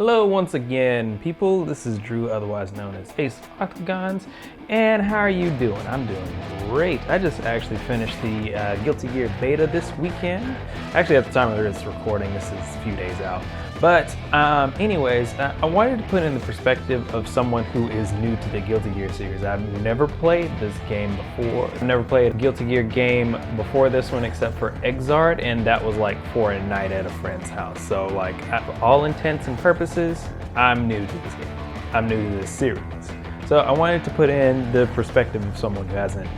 Hello once again, people. This is Drew, otherwise known as Ace of Octagons, and how are you doing? I'm doing great. I just actually finished the Guilty Gear beta this weekend. Actually, at the time of this recording, this is a few days out. But anyways, I wanted to put in the perspective of someone who is new to the Guilty Gear series. I've never played this game before. I've never played a Guilty Gear game before this one except for Exard, and that was like for a night at a friend's house. So like, for all intents and purposes, I'm new to this game. I'm new to this series. So I wanted to put in the perspective of someone who hasn't,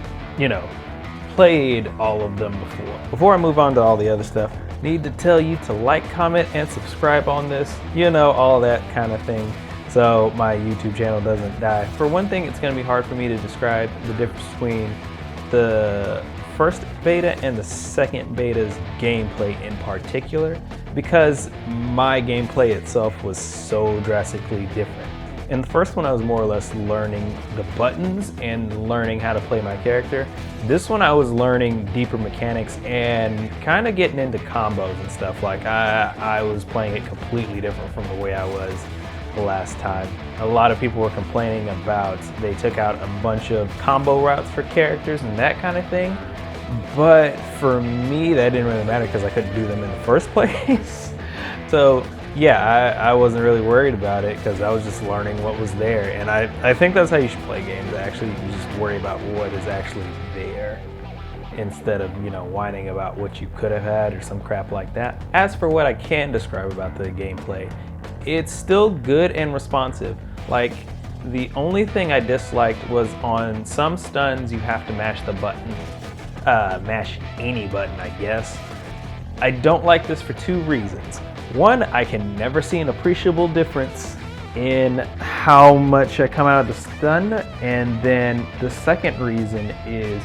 played all of them before. Before I move on to all the other stuff, need to tell you to like, comment, and subscribe on this, all that kind of thing, so my YouTube channel doesn't die. For one thing, it's going to be hard for me to describe the difference between the first beta and the second beta's gameplay in particular, because my gameplay itself was so drastically different. In the first one, I was more or less learning the buttons and learning how to play my character. This one, I was learning deeper mechanics and kind of getting into combos and stuff. Like, I was playing it completely different from the way I was the last time. A lot of people were complaining about they took out a bunch of combo routes for characters and that kind of thing. But for me, that didn't really matter because I couldn't do them in the first place. So yeah, I wasn't really worried about it because I was just learning what was there. And I think that's how you should play games, actually. You just worry about what is actually there instead of, whining about what you could have had or some crap like that. As for what I can describe about the gameplay, it's still good and responsive. Like, the only thing I disliked was on some stuns you have to mash the button. Mash any button, I guess. I don't like this for two reasons. One, I can never see an appreciable difference in how much I come out of the stun, and then the second reason is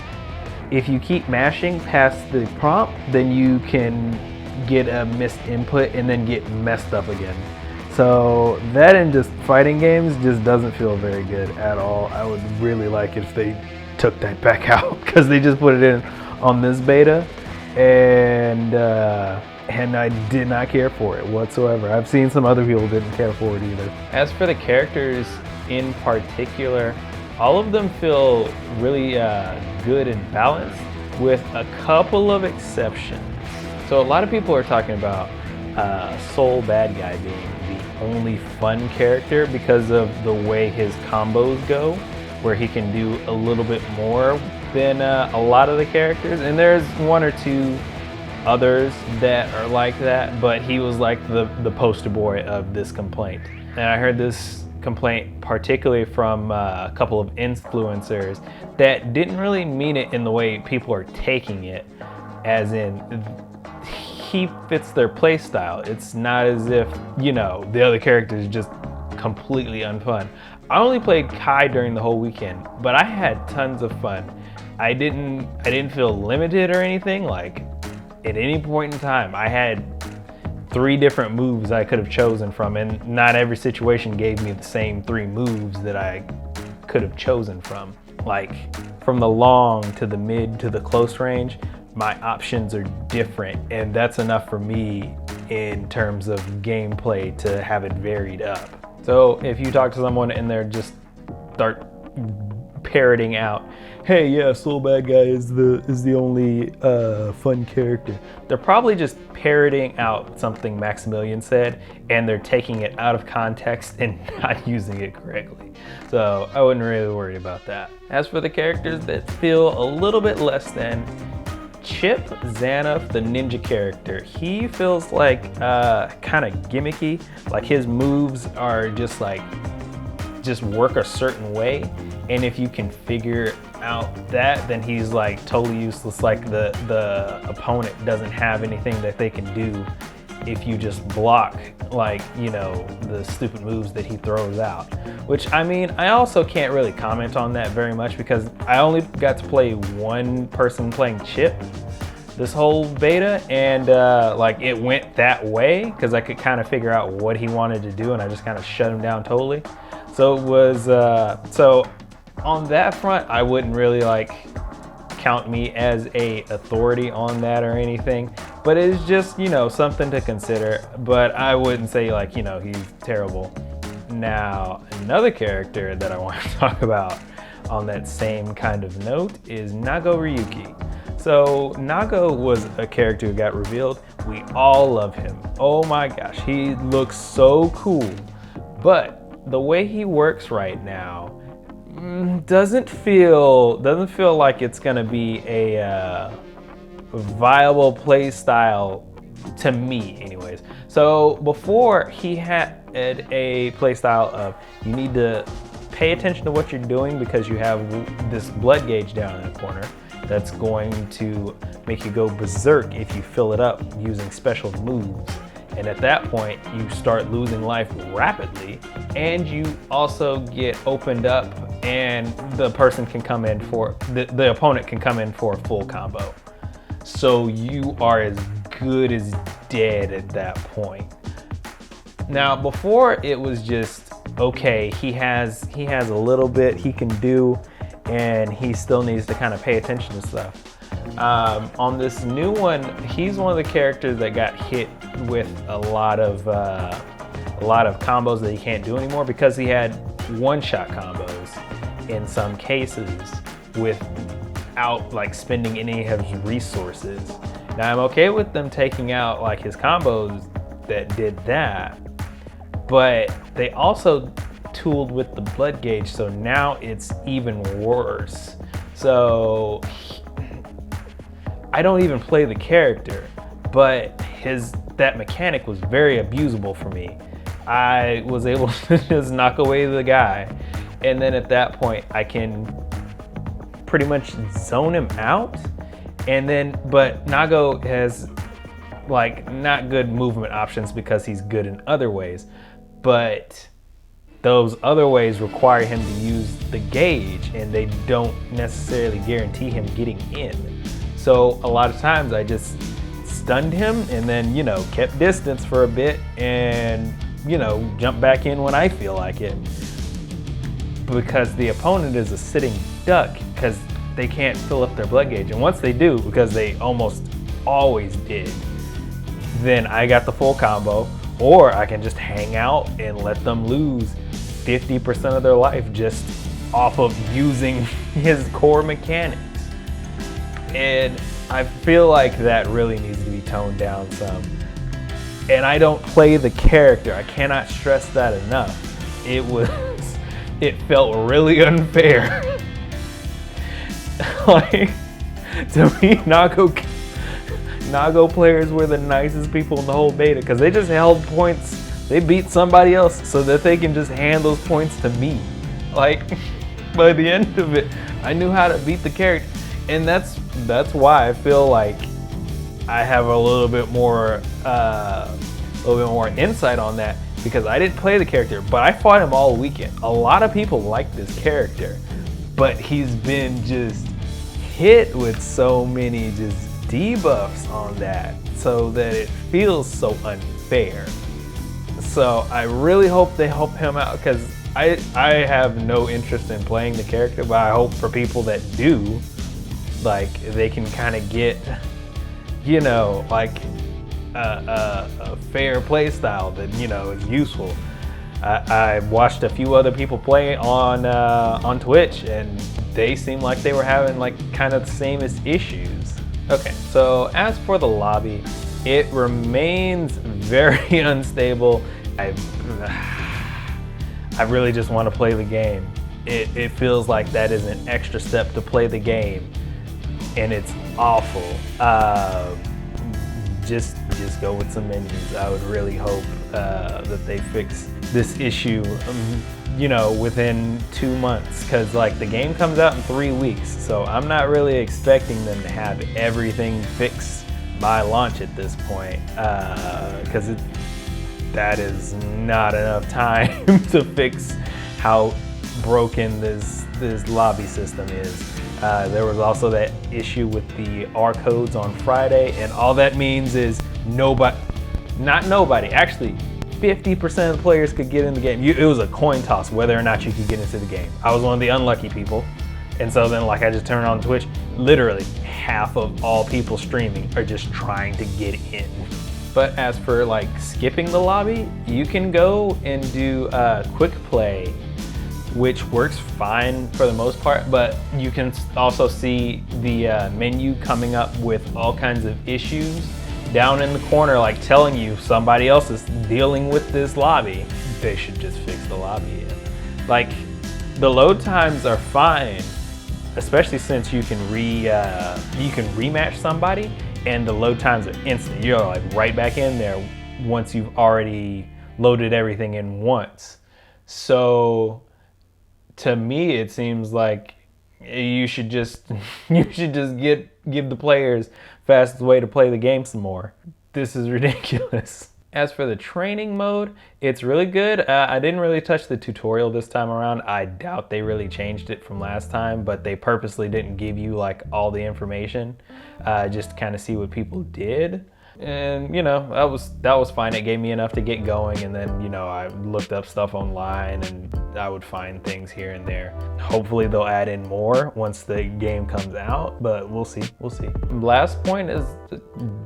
if you keep mashing past the prompt, then you can get a missed input and then get messed up again. So that in just fighting games just doesn't feel very good at all. I would really like if they took that back out because they just put it in on this beta, and I did not care for it whatsoever. I've seen some other people didn't care for it either. As for the characters in particular, all of them feel really good and balanced, with a couple of exceptions. So a lot of people are talking about Soul Bad Guy being the only fun character because of the way his combos go, where he can do a little bit more than a lot of the characters. And there's one or two others that are like that, but he was like the poster boy of this complaint. And I heard this complaint particularly from a couple of influencers that didn't really mean it in the way people are taking it, as in he fits their play style. It's not as if, the other character is just completely unfun. I only played Kai during the whole weekend, but I had tons of fun. I didn't feel limited or anything. Like, at any point in time, I had 3 different moves I could have chosen from, and not every situation gave me the same 3 moves that I could have chosen from. Like, from the long to the mid to the close range, my options are different, and that's enough for me in terms of gameplay to have it varied up. So if you talk to someone and they're just start parroting out, hey, yeah, Soul Bad Guy is the only fun character, they're probably just parroting out something Maximilian said, and they're taking it out of context and not using it correctly. So I wouldn't really worry about that. As for the characters that feel a little bit less than, Chip Xanath, the ninja character, he feels like kind of gimmicky. Like, his moves are just work a certain way, and if you can figure out that, then he's like totally useless. Like, the opponent doesn't have anything that they can do if you just block, like, the stupid moves that he throws out. Which, I mean, I also can't really comment on that very much because I only got to play one person playing Chip this whole beta, and like, it went that way because I could kind of figure out what he wanted to do, and I just kind of shut him down totally. So it was so on that front, I wouldn't really count me as a authority on that or anything. but it's just, you know, something to consider. But I wouldn't say like, you know, he's terrible. Now, another character that I want to talk about on that same kind of note is Nago Ryuki. So Nago was a character who got revealed. We all love him. Oh my gosh, he looks so cool. But the way he works right now doesn't feel like it's gonna be a viable play style to me anyways. So before, he had a play style of you need to pay attention to what you're doing because you have this blood gauge down in the corner that's going to make you go berserk if you fill it up using special moves. And at that point, you start losing life rapidly, and you also get opened up, and the person can come in for, the opponent can come in for a full combo. So you are as good as dead at that point. Now, before it was just, okay, he has a little bit he can do, and he still needs to kind of pay attention to stuff. On this new one, he's one of the characters that got hit with a lot of combos that he can't do anymore because he had one-shot combos in some cases without like spending any of his resources. Now I'm okay with them taking out like his combos that did that, but they also tooled with the blood gauge, so now it's even worse. So I don't even play the character, but that mechanic was very abusable for me. I was able to just knock away the guy, and then at that point I can pretty much zone him out. And then, but Nago has like not good movement options because he's good in other ways, but those other ways require him to use the gauge, and they don't necessarily guarantee him getting in. So a lot of times I just stunned him and then, you know, kept distance for a bit and, you know, jump back in when I feel like it. Because the opponent is a sitting duck because they can't fill up their blood gauge. And once they do, because they almost always did, then I got the full combo, or I can just hang out and let them lose 50% of their life just off of using his core mechanics. And I feel like that really needs to be toned down some. And I don't play the character. I cannot stress that enough. It felt really unfair. Like, to me, Nago players were the nicest people in the whole beta because they just held points. They beat somebody else so that they can just hand those points to me. Like, by the end of it, I knew how to beat the character. And that's why I feel like I have a little bit more insight on that, because I didn't play the character, but I fought him all weekend. A lot of people like this character, but he's been just hit with so many just debuffs on that, so that it feels so unfair. So I really hope they help him out, because I have no interest in playing the character, but I hope for people that do, like, they can kind of get, you know, like a fair play style that, you know, is useful. I watched a few other people play on Twitch, and they seemed like they were having like kind of the same as issues. Okay, so as for the lobby, it remains very unstable. I really just want to play the game. It feels like that is an extra step to play the game, and it's awful. Just go with some menus. I would really hope that they fix this issue, you know, within 2 months, because like the game comes out in 3 weeks, so I'm not really expecting them to have everything fixed by launch at this point, because that is not enough time to fix how broken this lobby system is. There was also that issue with the R codes on Friday, and all that means is actually 50% of the players could get in the game. It was a coin toss whether or not you could get into the game. I was one of the unlucky people, And so then like I just turn on Twitch, literally half of all people streaming are just trying to get in. But as for like skipping the lobby, you can go and do quick play, which works fine for the most part, but you can also see the menu coming up with all kinds of issues down in the corner, like telling you somebody else is dealing with this lobby. They should just fix the lobby. Like, the load times are fine, especially since you can rematch somebody, and the load times are instant. You're like right back in there once you've already loaded everything in once. So to me, it seems like you should just give the players fastest way to play the game some more. This is ridiculous. As for the training mode, it's really good. I didn't really touch the tutorial this time around. I doubt they really changed it from last time, but they purposely didn't give you like all the information, just to kind of see what people did. And you know, that was fine. It gave me enough to get going, and then you know, I looked up stuff online and I would find things here and there. Hopefully they'll add in more once the game comes out, but we'll see. Last point is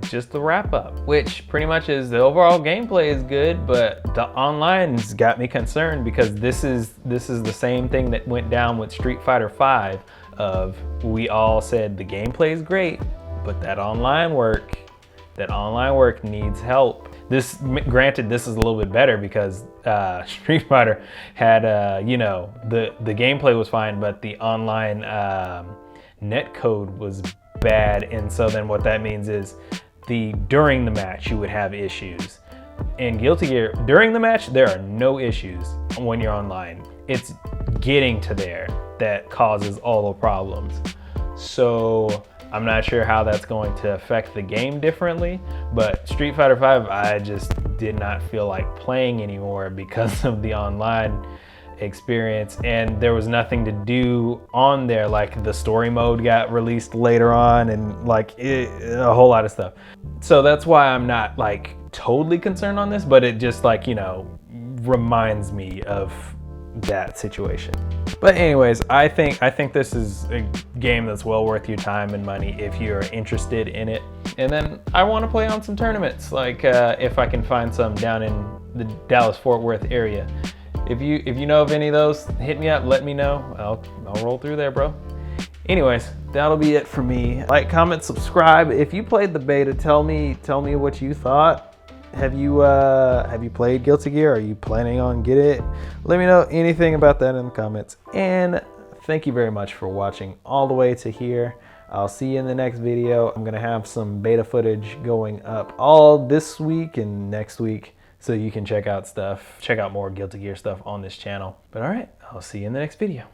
just the wrap up, which pretty much is the overall gameplay is good, but the online's got me concerned because this is the same thing that went down with Street Fighter V. We all said the gameplay is great, but that online work needs help. Granted, this is a little bit better because Street Fighter had, you know, the gameplay was fine, but the online net code was bad. And so then what that means is during the match, you would have issues. In Guilty Gear, during the match, there are no issues when you're online. It's getting to there that causes all the problems. So I'm not sure how that's going to affect the game differently, but Street Fighter V, I just did not feel like playing anymore because of the online experience, and there was nothing to do on there. Like the story mode got released later on, and like a whole lot of stuff. So that's why I'm not like totally concerned on this, but it just like, you know, reminds me of that situation. But anyways, I think this is a game that's well worth your time and money if you're interested in it. And then I want to play on some tournaments, like if I can find some down in the Dallas-Fort Worth area. If you know of any of those, hit me up, let me know. I'll roll through there, bro. Anyways, that'll be it for me. Like, comment, subscribe. If you played the beta, tell me what you thought. Have you played Guilty Gear? Are you planning on getting it? Let me know anything about that in the comments. And thank you very much for watching all the way to here. I'll see you in the next video. I'm gonna have some beta footage going up all this week and next week, so you can check out more Guilty Gear stuff on this channel. But all right, I'll see you in the next video.